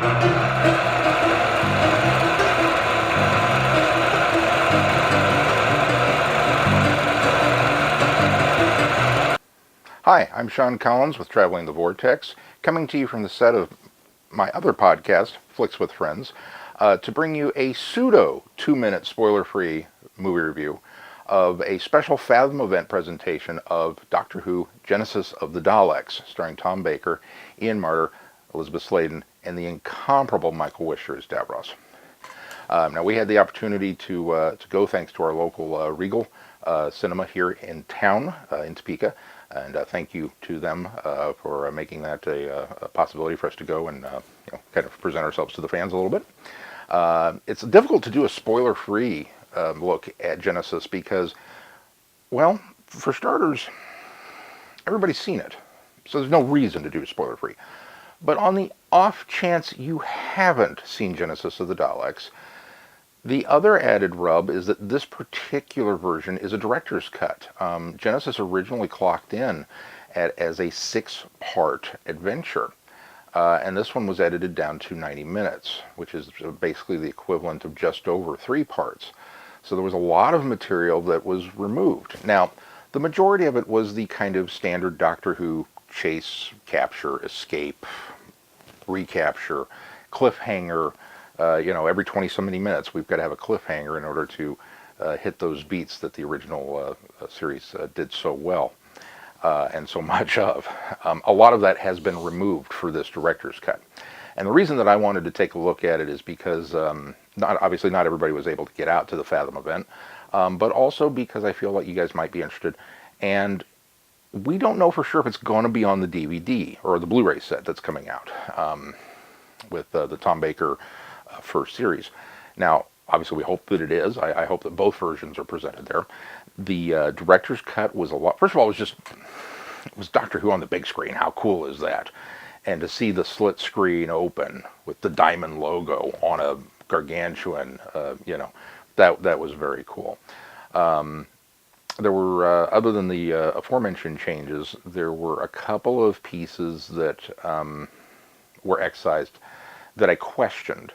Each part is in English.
Hi, I'm Sean Collins with Traveling the Vortex, coming to you from the set of my other podcast, Flicks with Friends, to bring you a pseudo 2-minute spoiler-free movie review of a special Fathom event presentation of Doctor Who Genesis of the Daleks, starring Tom Baker, Ian Marter, Elizabeth Sladen, and the incomparable Michael Wisher as Davros. Now, we had the opportunity to go thanks to our local Regal cinema here in town, in Topeka, and thank you to them for making that a possibility for us to go and kind of present ourselves to the fans a little bit. It's difficult to do a spoiler-free look at Genesis because, well, for starters, everybody's seen it, so there's no reason to do spoiler-free. But on the off chance you haven't seen Genesis of the Daleks, the other added rub is that this particular version is a director's cut. Genesis originally clocked in as a 6-part adventure, and this one was edited down to 90 minutes, which is basically the equivalent of just over 3 parts. So there was a lot of material that was removed. Now, the majority of it was the kind of standard Doctor Who chase, capture, escape, recapture, cliffhanger. Every 20 so many minutes we've got to have a cliffhanger in order to hit those beats that the original series did so well and so much of. A lot of that has been removed for this director's cut. And the reason that I wanted to take a look at it is because obviously not everybody was able to get out to the Fathom event, but also because I feel like you guys might be interested. And we don't know for sure if it's going to be on the DVD or the Blu-ray set that's coming out with the Tom Baker first series. Now, obviously we hope that it is. I hope that both versions are presented there. The director's cut was a lot. First of all, it was Doctor Who on the big screen. How cool is that? And to see the slit screen open with the diamond logo on a gargantuan, that was very cool. There were, other than the aforementioned changes, there were a couple of pieces that were excised that I questioned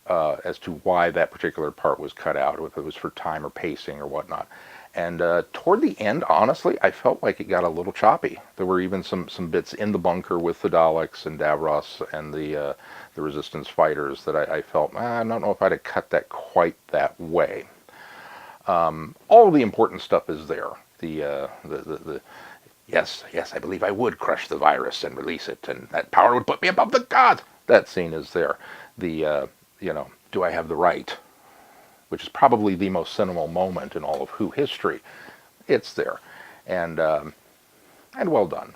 as to why that particular part was cut out, if it was for time or pacing or whatnot. And toward the end, honestly, I felt like it got a little choppy. There were even some bits in the bunker with the Daleks and Davros and the Resistance fighters that I felt, I don't know if I'd have cut that quite that way. All the important stuff is there. The yes, I believe I would crush the virus and release it, and that power would put me above the gods. That scene is there. The do I have the right? Which is probably the most seminal moment in all of Who history. It's there, and well done.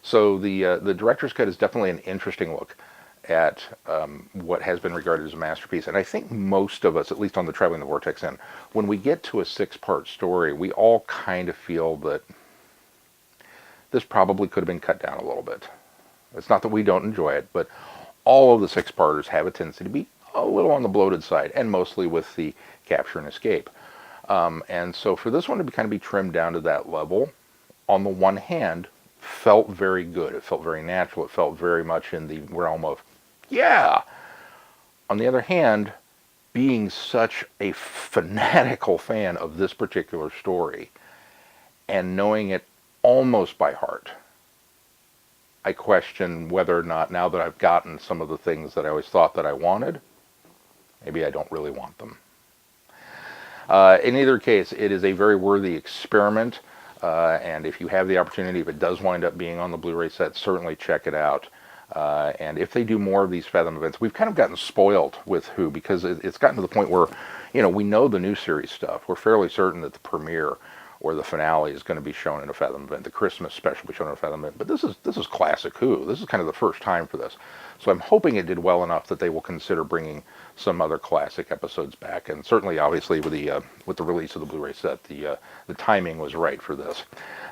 So the director's cut is definitely an interesting look at what has been regarded as a masterpiece. And I think most of us, at least on the Traveling the Vortex end, when we get to a 6-part story, we all kind of feel that this probably could have been cut down a little bit. It's not that we don't enjoy it, but all of the 6-parters have a tendency to be a little on the bloated side, and mostly with the capture and escape. And so for this one to kind of be trimmed down to that level, on the one hand, felt very good. It felt very natural. It felt very much in the realm of, yeah. On the other hand, being such a fanatical fan of this particular story and knowing it almost by heart, I question whether or not, now that I've gotten some of the things that I always thought that I wanted, maybe I don't really want them. In either case, it is a very worthy experiment, and if you have the opportunity, if it does wind up being on the Blu-ray set, certainly check it out. And if they do more of these Fathom events, we've kind of gotten spoiled with Who, because it's gotten to the point where, we know the new series stuff. We're fairly certain that the premiere or the finale is going to be shown in a Fathom event. The Christmas special will be shown in a Fathom event. But this is classic Who. This is kind of the first time for this. So I'm hoping it did well enough that they will consider bringing some other classic episodes back. And certainly, obviously, with the release of the Blu-ray set, the timing was right for this.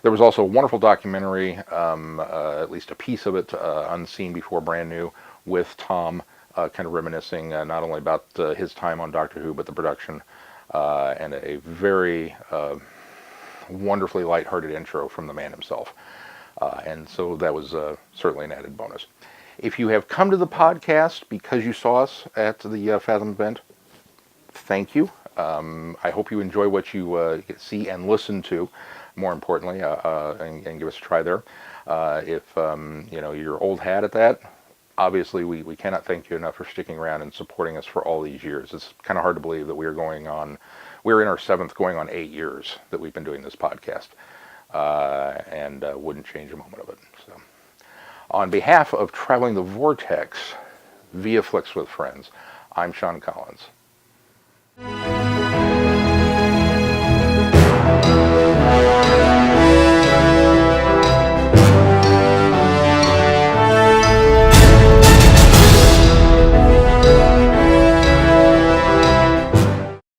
There was also a wonderful documentary, at least a piece of it, unseen before, brand new, with Tom, kind of reminiscing not only about his time on Doctor Who, but the production, and a very wonderfully lighthearted intro from the man himself. And so that was certainly an added bonus. If you have come to the podcast because you saw us at the Fathom event, thank you. I hope you enjoy what you see and listen to, more importantly, and give us a try there. If you're old hat at that, obviously we cannot thank you enough for sticking around and supporting us for all these years. It's kind of hard to believe that we're in our 7th, going on 8 years that we've been doing this podcast, and wouldn't change a moment of it. So, on behalf of Traveling the Vortex via Flicks with Friends, I'm Sean Collins.